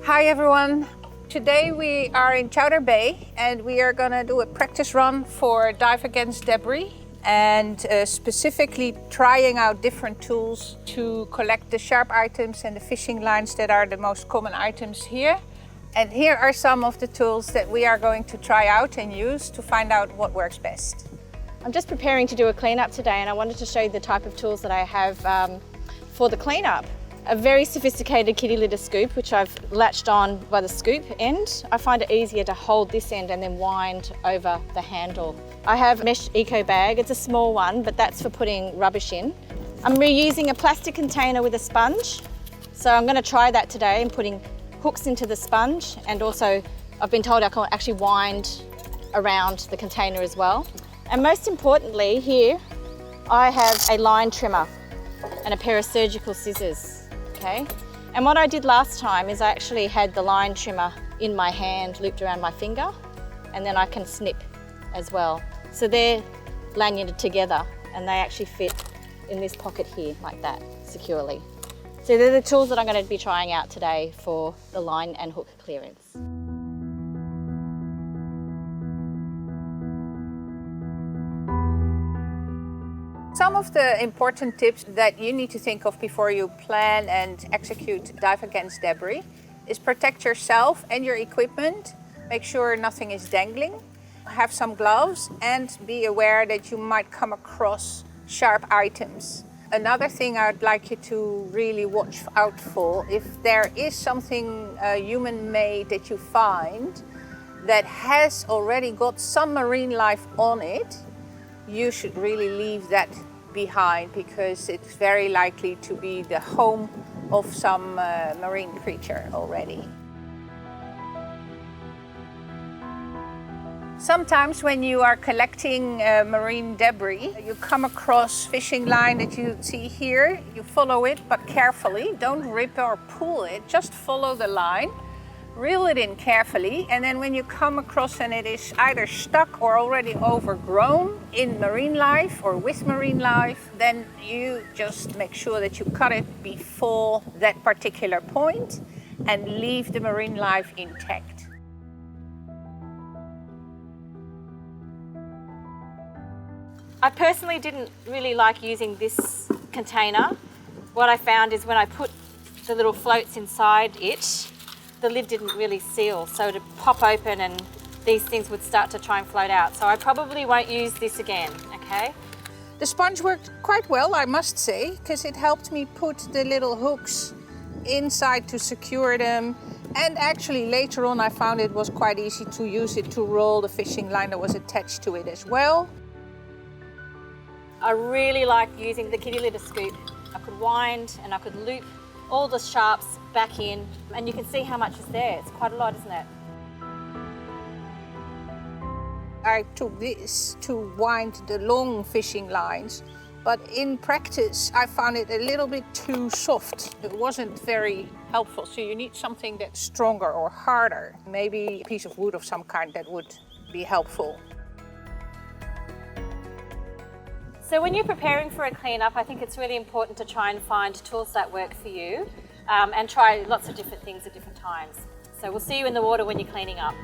Hi everyone. Today we are in Chowder Bay and we are gonna do a practice run for dive against debris and specifically trying out different tools to collect the sharp items and the fishing lines that are the most common items here. And here are some of the tools that we are going to try out and use to find out what works best. I'm just preparing to do a cleanup today and I wanted to show you the type of tools that I have for the cleanup. A very sophisticated kitty litter scoop, which I've latched on by the scoop end. I find it easier to hold this end and then wind over the handle. I have a mesh eco bag. It's a small one, but that's for putting rubbish in. I'm reusing a plastic container with a sponge. So I'm going to try that today and putting hooks into the sponge, and also I've been told I can actually wind around the container as well. And most importantly here, I have a line trimmer and a pair of surgical scissors. Okay. And what I did last time is I actually had the line trimmer in my hand looped around my finger, and then I can snip as well. So they're lanyarded together and they actually fit in this pocket here like that, securely. So they're the tools that I'm going to be trying out today for the line and hook clearance. Some of the important tips that you need to think of before you plan and execute dive against debris is protect yourself and your equipment. Make sure nothing is dangling. Have some gloves and be aware that you might come across sharp items. Another thing I'd like you to really watch out for, if there is something human-made that you find that has already got some marine life on it, you should really leave that behind, because it's very likely to be the home of some marine creature already. Sometimes when you are collecting marine debris, you come across fishing line that you see here. You follow it, but carefully. Don't rip or pull it, just follow the line. Reel it in carefully, and then when you come across and it is either stuck or already overgrown in marine life or with marine life, then you just make sure that you cut it before that particular point and leave the marine life intact. I personally didn't really like using this container. What I found is when I put the little floats inside it, the lid didn't really seal, so it would pop open and these things would start to try and float out. So I probably won't use this again, okay? The sponge worked quite well, I must say, because it helped me put the little hooks inside to secure them. And actually later on I found it was quite easy to use it to roll the fishing line that was attached to it as well. I really like using the kitty litter scoop. I could wind and I could loop all the sharps back in, and you can see how much is there. It's quite a lot, isn't it? I took this to wind the long fishing lines, but in practice I found it a little bit too soft. It wasn't very helpful, so you need something that's stronger or harder. Maybe a piece of wood of some kind that would be helpful. So when you're preparing for a cleanup, I think it's really important to try and find tools that work for you and try lots of different things at different times. So we'll see you in the water when you're cleaning up.